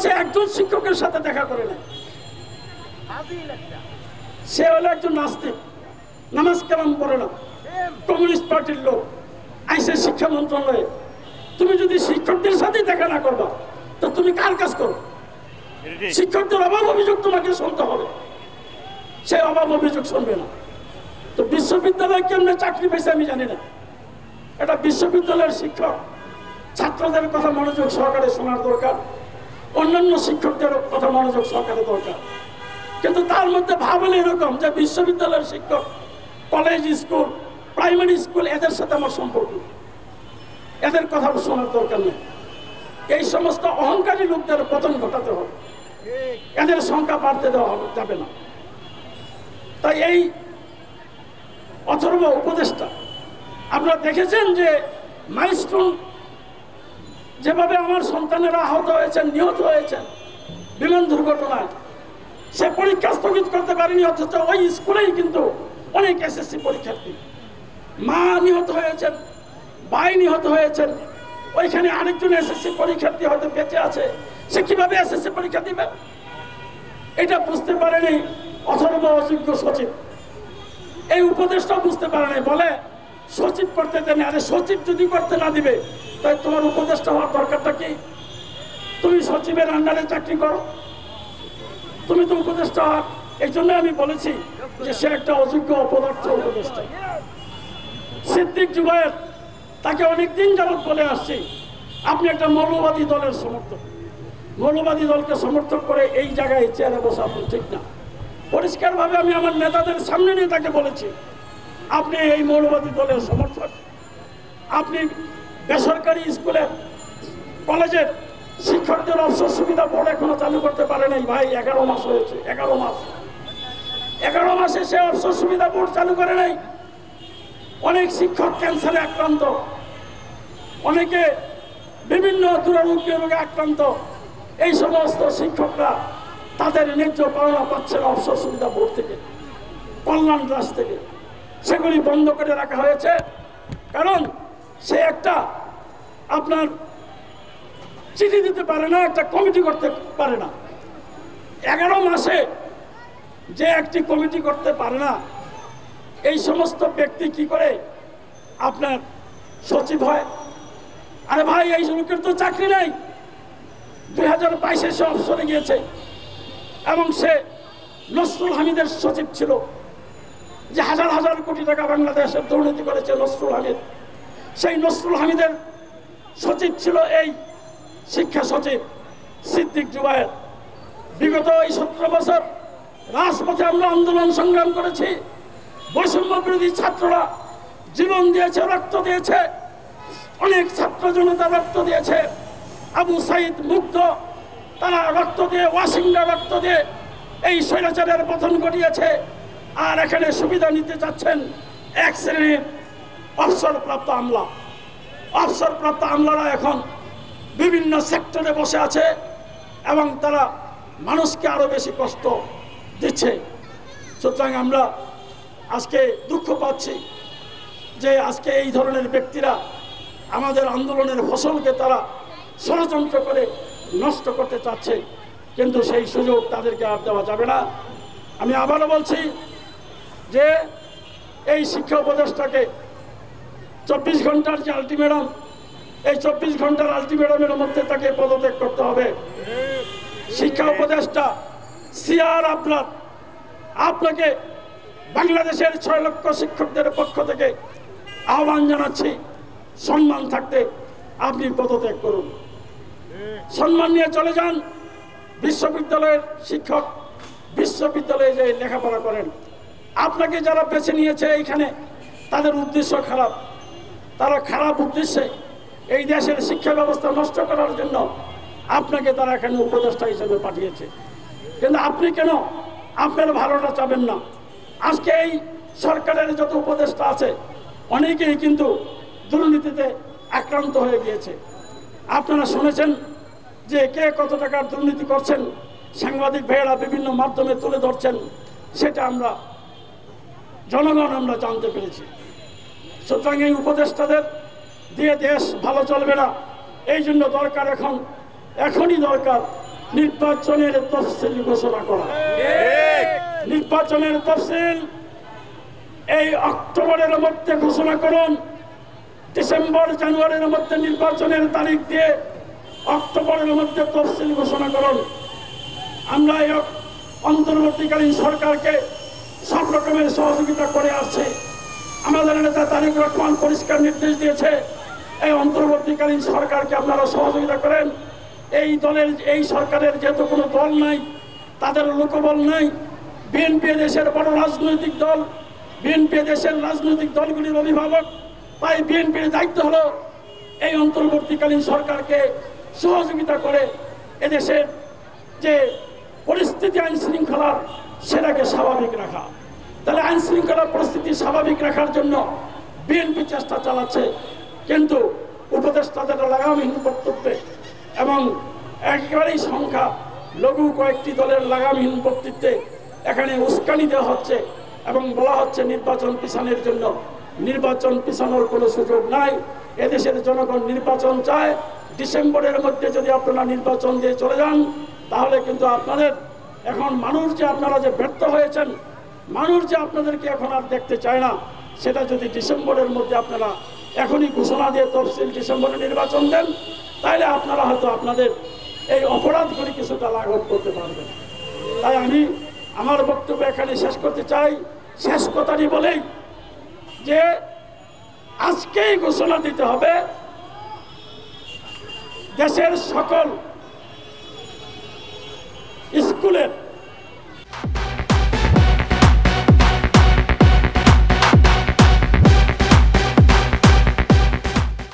সে একজন শিক্ষকের সাথে দেখা করে না, সে হলো একজন নাস্তিক, নামাজ কালাম করে না, কমিউনিস্ট পার্টির লোক, আইসে শিক্ষা মন্ত্রণালয়ে। তুমি যদি শিক্ষকদের সাথে দেখা না করবা তো তুমি কার কাজ করো? শিক্ষকদের অভাব অভিযোগ তোমাকে শুনতে হবে, সে অভাব অভিযোগ শুনবে না। তো বিশ্ববিদ্যালয় কেমনে চাকরি পেয়েছে আমি জানি না। এটা বিশ্ববিদ্যালয়ের শিক্ষক ছাত্রদের কথা মনোযোগ সহকারে শোনার দরকার, অন্যান্য শিক্ষকদের কথা মনোযোগ সহকারে দরকার। কিন্তু তার মধ্যে ভাবলে এরকম যে বিশ্ববিদ্যালয়ের শিক্ষক, কলেজ, স্কুল, প্রাইমারি স্কুল, এদের সাথে আমার সম্পর্ক, এদের কথা শোনার দরকার নেই। এই সমস্ত অহংকারী লোকদের পতন ঘটাতে হবে, এদের সংখ্যা বাড়তে দেওয়া যাবে না। তাই এই অথর্ব উপদেষ্টা, আপনারা দেখেছেন যে মাইলস্টোন যেভাবে আমার সন্তানেরা আহত হয়েছেন, নিহত হয়েছেন বিমান দুর্ঘটনায়, সে পরীক্ষা স্থগিত করতে পারেনি, অথচ ওই স্কুলেই কিন্তু অনেক এসএসসি পরীক্ষার্থী, মা নিহত হয়েছেন, ভাই নিহত হয়েছেন, ওইখানে আরেকজন এসএসসি পরীক্ষার্থী হয়তো বেঁচে আছে, সে কিভাবে এসএসসি পরীক্ষা দিবে? এটা বুঝতে পারেনি অথর্ব অযোগ্য সচিব। এই উপদেশটা বুঝতে পারে নাই, বলে সচিব করতে দেন। আরে সচিব যদি করতে না দিবে তাই তোমার উপদেশটা হওয়ার দরকারটা কি? তুমি সচিবের আন্ডারে চাকরি করো, তুমি তো উপদেশটা হওয়ার। এই জন্য আমি বলেছি যে সে একটা অযোগ্য অপদার্থ উপদেষ্টা। সিদ্দিক জুবায়ের, তাকে অনেকদিন যাবৎ বলে আসছি আপনি একটা মৌলবাদী দলের সমর্থক, মৌলবাদী দলকে সমর্থন করে এই জায়গায় চেয়ারে বসা আপনি ঠিক না। পরিষ্কারভাবে আমি আমার নেতাদের সামনে নিয়ে তাকে বলেছি আপনি এই মৌলবাদী দলের সমর্থক, আপনি বেসরকারি স্কুলের, কলেজের শিক্ষকদের অবসর সুবিধা বোর্ড এখনো চালু করতে পারে নাই ভাই। 11 মাস হয়েছে, 11 মাসে সে অবসর সুবিধা বোর্ড চালু করে নাই। অনেক শিক্ষক ক্যান্সারে আক্রান্ত, অনেকে বিভিন্ন দুরারোগ্য রোগে আক্রান্ত। এই সমস্ত শিক্ষকরা তাদের ন্যায্য পাওনা পাচ্ছে না অবসর সুবিধা বোর্ড থেকে, কল্যাণ ট্রাস্ট থেকে। সেগুলি বন্ধ করে রাখা হয়েছে, কারণ সে একটা আপনার চিঠি দিতে পারে না, একটা কমিটি করতে পারে না। 11 মাসে যে একটি কমিটি করতে পারে না, এই সমস্ত ব্যক্তি কি করে আপনার সচিব হয়? আরে ভাই, এই লোকের তো চাকরি নেই। 2022-এ সে অবসরে গিয়েছে এবং সে নসরুল হামিদের সচিব ছিল, যে হাজার হাজার কোটি টাকা বাংলাদেশের দুর্নীতি করেছে নসরুল হামিদ। সেই নসরুল হামিদের সচিব ছিল এই শিক্ষা সচিব সিদ্দিক জুবায়ের। বিগত এই 17 বছর রাজপথে আমরা আন্দোলন সংগ্রাম করেছি, বৈষম্য বিরোধী ছাত্ররা জীবন দিয়েছে, রক্ত দিয়েছে, অনেক ছাত্র জনতা রক্ত দিয়েছে। আবু সাইদ মুগ্ধ, তারা রক্ত দিয়ে, ওয়াসিংরা রক্ত দিয়ে এই স্বৈরাচারের পতন ঘটিয়েছে। আর এখানে সুবিধা নিতে চাচ্ছেন এক শ্রেণীর অবসরপ্রাপ্ত আমলা। অবসরপ্রাপ্ত আমলারা এখন বিভিন্ন সেক্টরে বসে আছে এবং তারা মানুষকে আরো বেশি কষ্ট দিচ্ছে। সুতরাং আমরা আজকে দুঃখ পাচ্ছি যে আজকে এই ধরনের ব্যক্তিরা আমাদের আন্দোলনের ফসলকে তারা ষড়যন্ত্র করে নষ্ট করতে চাচ্ছে, কিন্তু সেই সুযোগ তাদেরকে আর দেওয়া যাবে না। আমি আবারও বলছি যে এই শিক্ষা উপদেষ্টাকে 24 ঘন্টার যে আলটিমেটাম, এই 24 ঘন্টার আলটিমেটামের মধ্যে তাকে পদত্যাগ করতে হবে। শিক্ষা উপদেষ্টা সিআর আপনাকে বাংলাদেশের 6 লক্ষ শিক্ষকদের পক্ষ থেকে আহ্বান জানাচ্ছি, সম্মান থাকতে আপনি পদত্যাগ করুন, সম্মান নিয়ে চলে যান। বিশ্ববিদ্যালয়ের শিক্ষক বিশ্ববিদ্যালয়ে যে লেখাপড়া করেন, আপনাকে যারা বেছে নিয়েছে এইখানে তাদের উদ্দেশ্য খারাপ, তারা খারাপ উদ্দেশ্যে এই দেশের শিক্ষা ব্যবস্থা নষ্ট করার জন্য আপনাকে তারা এখানে উপদেষ্টা হিসেবে পাঠিয়েছে। কিন্তু আপনি কেন আপনার ভালোটা চাবেন না? আজকে এই সরকারের যত উপদেষ্টা আছে অনেকেই কিন্তু দুর্নীতিতে আক্রান্ত হয়ে গিয়েছে। আপনারা শুনেছেন যে কে কত টাকার দুর্নীতি করছেন, সাংবাদিক ভাইয়েরা বিভিন্ন মাধ্যমে তুলে ধরছেন, সেটা আমরা জনগণ আমরা জানতে পেরেছি। সুতরাং এই উপদেষ্টাদের দিয়ে দেশ ভালো চলবে না। এই জন্য দরকার এখনই দরকার নির্বাচনের তফসিল ঘোষণা করা। নির্বাচনের তফসিল এই অক্টোবরের মধ্যে ঘোষণা করুন। ডিসেম্বর জানুয়ারির মধ্যে নির্বাচনের তারিখ দিয়ে অক্টোবরের মধ্যে তফসিল ঘোষণা করুন। আমরা এই অন্তর্বর্তীকালীন সরকারকে সব রকমের সহযোগিতা করে আসছে। আমাদের নেতা তারেক রহমান পরিষ্কার নির্দেশ দিয়েছে, এই অন্তর্বর্তীকালীন সরকারকে আপনারা সহযোগিতা করেন। এই সরকারের যেহেতু কোনো দল নাই, তাদের লোকবল নাই, বিএনপি দেশের বড় রাজনৈতিক দল, বিএনপি দেশের রাজনৈতিক দলগুলির অভিভাবক, তাই বিএনপির দায়িত্ব হলো এই অন্তর্বর্তীকালীন সরকারকে সহযোগিতা করে এদেশের যে পরিস্থিতি আইন শৃঙ্খলার সেটাকে স্বাভাবিক রাখা। তাহলে আইন শৃঙ্খলা পরিস্থিতি স্বাভাবিক রাখার জন্য বিএনপি চেষ্টা চালাচ্ছে, কিন্তু উপদেষ্টাদের লাগামহীন বক্তব্যে এবং একেবারেই সংখ্যা লঘু কয়েকটি দলের লাগামহীন বক্তৃত্বে এখানে উস্কানি দেওয়া হচ্ছে এবং বলা হচ্ছে নির্বাচন পিছানোর জন্য। নির্বাচন পিছানোর কোনো সুযোগ নাই। এদেশের জনগণ নির্বাচন চায়। ডিসেম্বরের মধ্যে যদি আপনারা নির্বাচন দিয়ে চলে যান, তাহলে কিন্তু আপনাদের এখন মানুষ যে আপনারা যে ব্যর্থ হয়েছেন, মানুষ যে আপনাদেরকে এখন আর দেখতে চায় না, সেটা যদি ডিসেম্বরের মধ্যে আপনারা এখনই ঘোষণা দিয়ে তফসিল ডিসেম্বরে নির্বাচন দেন, তাহলে আপনারা হয়তো আপনাদের এই অপরাধগুলি কিছুটা লাঘব করতে পারবেন। তাই আমি আমার বক্তব্য এখানে শেষ করতে চাই। শেষ কথাটি বলেই যে আজকেই ঘোষণা দিতে হবে দেশের সকল স্কুলের